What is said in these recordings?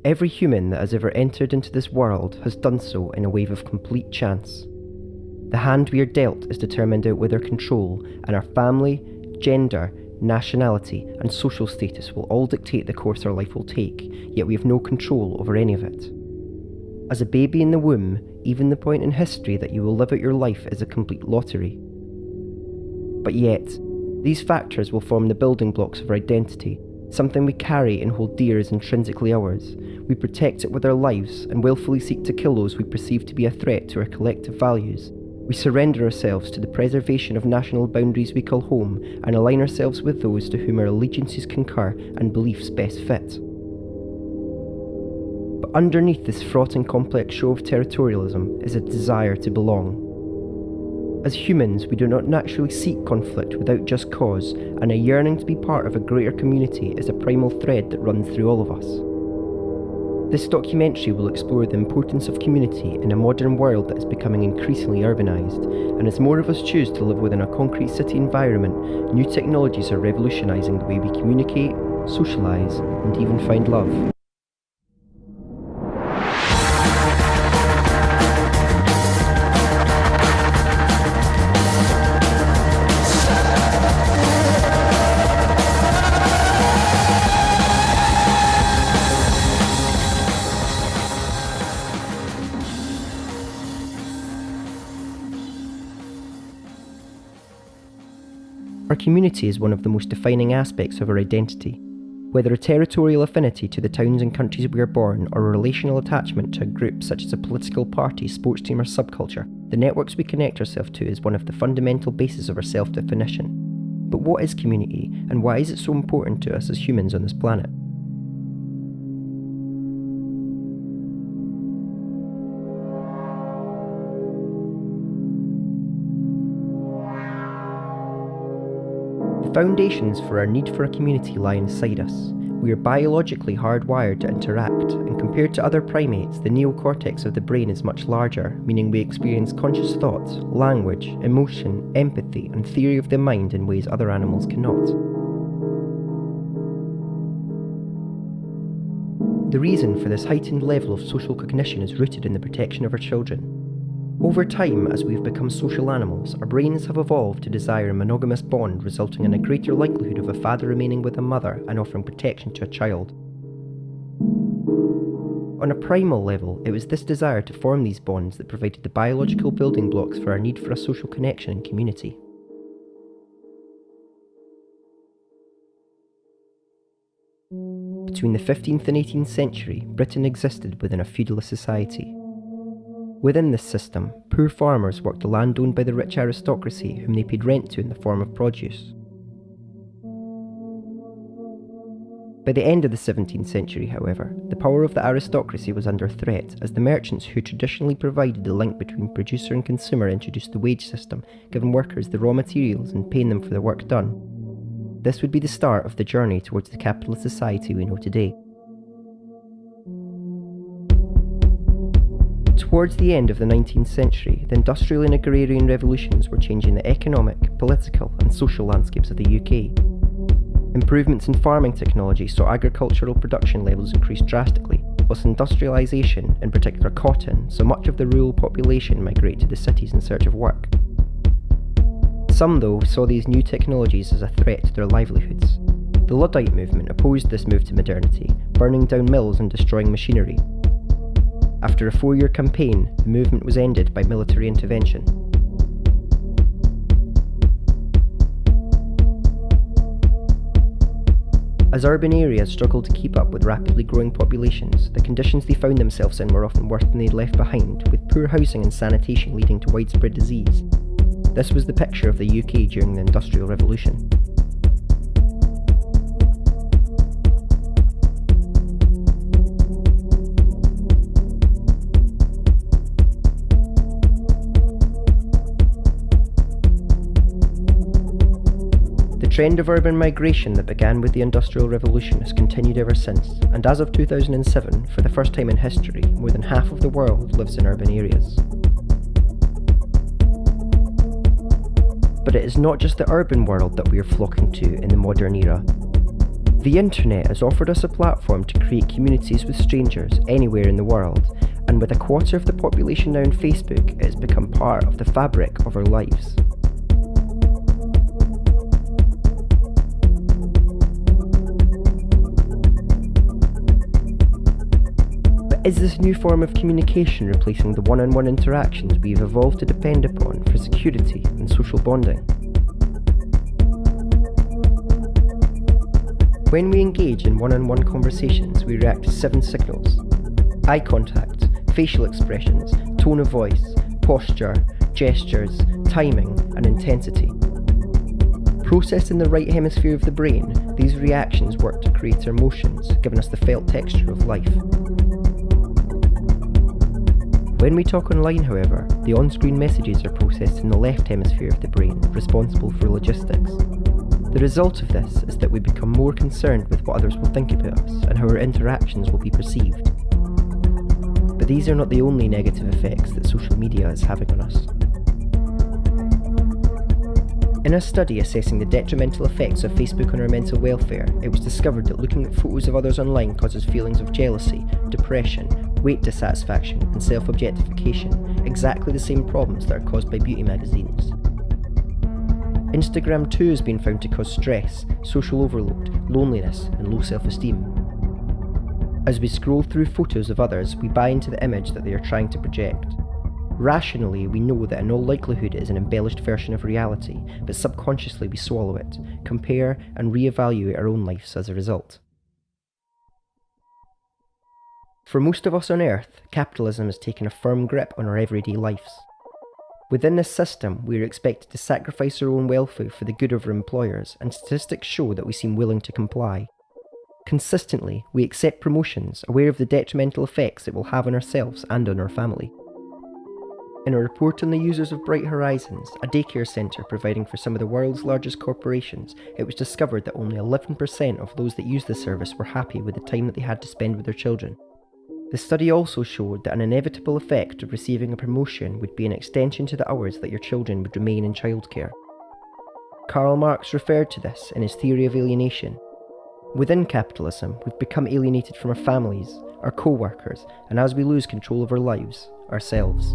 Every human that has ever entered into this world has done so in a wave of complete chance. The hand we are dealt is determined out with our control, and our family, gender, nationality, and social status will all dictate the course our life will take, yet we have no control over any of it. As a baby in the womb, even the point in history that you will live out your life is a complete lottery. But yet, these factors will form the building blocks of our identity, something we carry and hold dear as intrinsically ours. We protect it with our lives and willfully seek to kill those we perceive to be a threat to our collective values. We surrender ourselves to the preservation of national boundaries we call home and align ourselves with those to whom our allegiances concur and beliefs best fit. But underneath this fraught and complex show of territorialism is a desire to belong. As humans, we do not naturally seek conflict without just cause, and a yearning to be part of a greater community is a primal thread that runs through all of us. This documentary will explore the importance of community in a modern world that is becoming increasingly urbanised, and as more of us choose to live within a concrete city environment, new technologies are revolutionising the way we communicate, socialise, and even find love. Our community is one of the most defining aspects of our identity. Whether a territorial affinity to the towns and countries we are born, or a relational attachment to a group such as a political party, sports team or subculture, the networks we connect ourselves to is one of the fundamental bases of our self-definition. But what is community, and why is it so important to us as humans on this planet? The foundations for our need for a community lie inside us. We are biologically hardwired to interact, and compared to other primates, the neocortex of the brain is much larger, meaning we experience conscious thought, language, emotion, empathy, and theory of the mind in ways other animals cannot. The reason for this heightened level of social cognition is rooted in the protection of our children. Over time, as we've become social animals, our brains have evolved to desire a monogamous bond, resulting in a greater likelihood of a father remaining with a mother and offering protection to a child. On a primal level, it was this desire to form these bonds that provided the biological building blocks for our need for a social connection and community. Between the 15th and 18th century, Britain existed within a feudalist society. Within this system, poor farmers worked the land owned by the rich aristocracy whom they paid rent to in the form of produce. By the end of the 17th century, however, the power of the aristocracy was under threat as the merchants who traditionally provided the link between producer and consumer introduced the wage system, giving workers the raw materials and paying them for their work done. This would be the start of the journey towards the capitalist society we know today. Towards the end of the 19th century, the industrial and agrarian revolutions were changing the economic, political and social landscapes of the UK. Improvements in farming technology saw agricultural production levels increase drastically, whilst industrialisation, in particular cotton, saw much of the rural population migrate to the cities in search of work. Some, though, saw these new technologies as a threat to their livelihoods. The Luddite movement opposed this move to modernity, burning down mills and destroying machinery. After a 4-year campaign, the movement was ended by military intervention. As urban areas struggled to keep up with rapidly growing populations, the conditions they found themselves in were often worse than they'd left behind, with poor housing and sanitation leading to widespread disease. This was the picture of the UK during the Industrial Revolution. The trend of urban migration that began with the Industrial Revolution has continued ever since, and as of 2007, for the first time in history, more than half of the world lives in urban areas. But it is not just the urban world that we are flocking to in the modern era. The internet has offered us a platform to create communities with strangers anywhere in the world, and with a quarter of the population now on Facebook, it has become part of the fabric of our lives. But is this new form of communication replacing the one-on-one interactions we've evolved to depend upon for security and social bonding? When we engage in one-on-one conversations, we react to 7 signals: eye contact, facial expressions, tone of voice, posture, gestures, timing, and intensity. Processed in the right hemisphere of the brain, these reactions work to create our emotions, giving us the felt texture of life. When we talk online, however, the on-screen messages are processed in the left hemisphere of the brain, responsible for logistics. The result of this is that we become more concerned with what others will think about us and how our interactions will be perceived. But these are not the only negative effects that social media is having on us. In a study assessing the detrimental effects of Facebook on our mental welfare, it was discovered that looking at photos of others online causes feelings of jealousy, depression, weight dissatisfaction, and self-objectification, exactly the same problems that are caused by beauty magazines. Instagram too has been found to cause stress, social overload, loneliness, and low self-esteem. As we scroll through photos of others, we buy into the image that they are trying to project. Rationally, we know that in all likelihood it is an embellished version of reality, but subconsciously we swallow it, compare, and re-evaluate our own lives as a result. For most of us on Earth, capitalism has taken a firm grip on our everyday lives. Within this system, we are expected to sacrifice our own welfare for the good of our employers, and statistics show that we seem willing to comply. Consistently, we accept promotions, aware of the detrimental effects it will have on ourselves and on our family. In a report on the users of Bright Horizons, a daycare centre providing for some of the world's largest corporations, it was discovered that only 11% of those that used the service were happy with the time that they had to spend with their children. The study also showed that an inevitable effect of receiving a promotion would be an extension to the hours that your children would remain in childcare. Karl Marx referred to this in his theory of alienation. Within capitalism, we've become alienated from our families, our co-workers, and as we lose control of our lives, ourselves.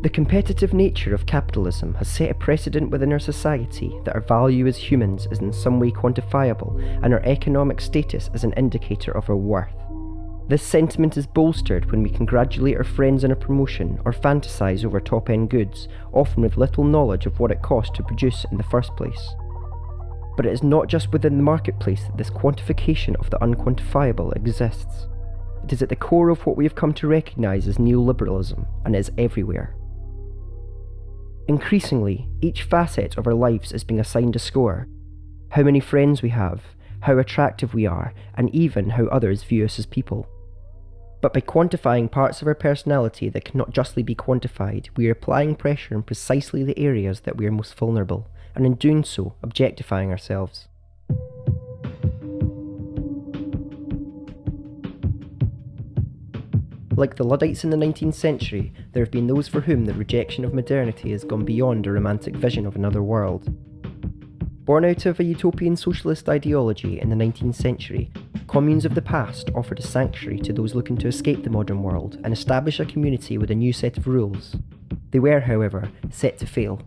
The competitive nature of capitalism has set a precedent within our society that our value as humans is in some way quantifiable, and our economic status is an indicator of our worth. This sentiment is bolstered when we congratulate our friends on a promotion or fantasize over top-end goods, often with little knowledge of what it cost to produce in the first place. But it is not just within the marketplace that this quantification of the unquantifiable exists. It is at the core of what we have come to recognise as neoliberalism, and is everywhere. Increasingly, each facet of our lives is being assigned a score. How many friends we have, how attractive we are, and even how others view us as people. But by quantifying parts of our personality that cannot justly be quantified, we are applying pressure in precisely the areas that we are most vulnerable, and in doing so, objectifying ourselves. Like the Luddites in the 19th century, there have been those for whom the rejection of modernity has gone beyond a romantic vision of another world. Born out of a utopian socialist ideology in the 19th century, communes of the past offered a sanctuary to those looking to escape the modern world and establish a community with a new set of rules. They were, however, set to fail.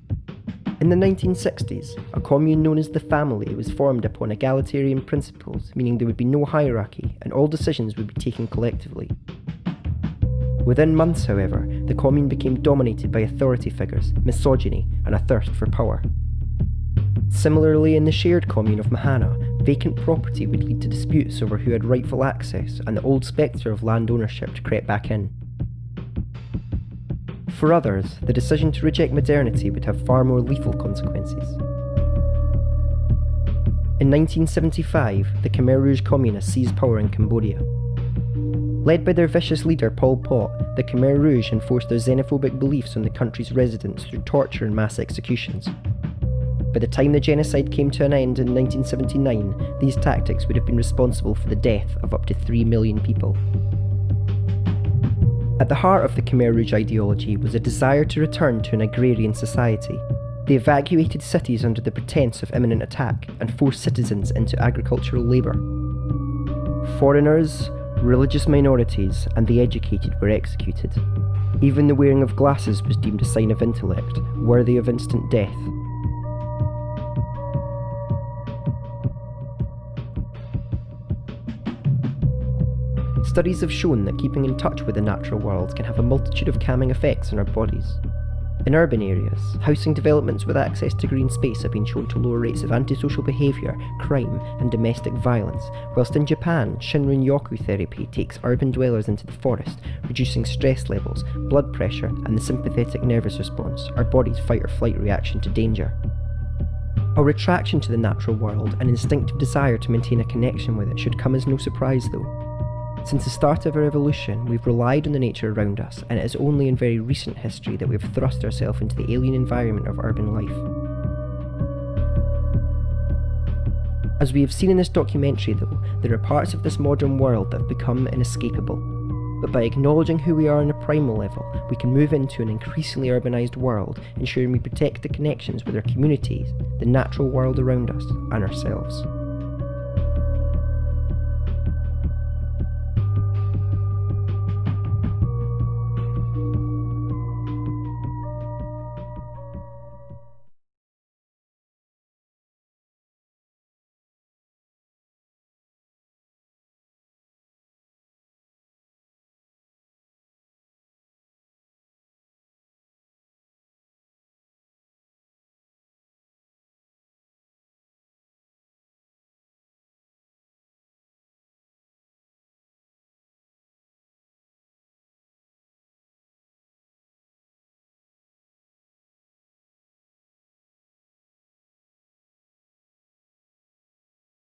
In the 1960s, a commune known as the family was formed upon egalitarian principles, meaning there would be no hierarchy and all decisions would be taken collectively. Within months, however, the commune became dominated by authority figures, misogyny, and a thirst for power. Similarly, in the shared commune of Mahana, vacant property would lead to disputes over who had rightful access, and the old spectre of land ownership crept back in. For others, the decision to reject modernity would have far more lethal consequences. In 1975, the Khmer Rouge communists seized power in Cambodia. Led by their vicious leader Pol Pot, the Khmer Rouge enforced their xenophobic beliefs on the country's residents through torture and mass executions. By the time the genocide came to an end in 1979, these tactics would have been responsible for the death of up to 3 million people. At the heart of the Khmer Rouge ideology was a desire to return to an agrarian society. They evacuated cities under the pretense of imminent attack and forced citizens into agricultural labour. Foreigners, religious minorities, and the educated were executed. Even the wearing of glasses was deemed a sign of intellect, worthy of instant death. Studies have shown that keeping in touch with the natural world can have a multitude of calming effects on our bodies. In urban areas, housing developments with access to green space have been shown to lower rates of antisocial behaviour, crime, and domestic violence, whilst in Japan, Shinrin-yoku therapy takes urban dwellers into the forest, reducing stress levels, blood pressure, and the sympathetic nervous response, our body's fight-or-flight reaction to danger. Our attraction to the natural world and instinctive desire to maintain a connection with it should come as no surprise though. Since the start of our evolution, we've relied on the nature around us, and it is only in very recent history that we've thrust ourselves into the alien environment of urban life. As we have seen in this documentary though, there are parts of this modern world that have become inescapable. But by acknowledging who we are on a primal level, we can move into an increasingly urbanised world, ensuring we protect the connections with our communities, the natural world around us, and ourselves.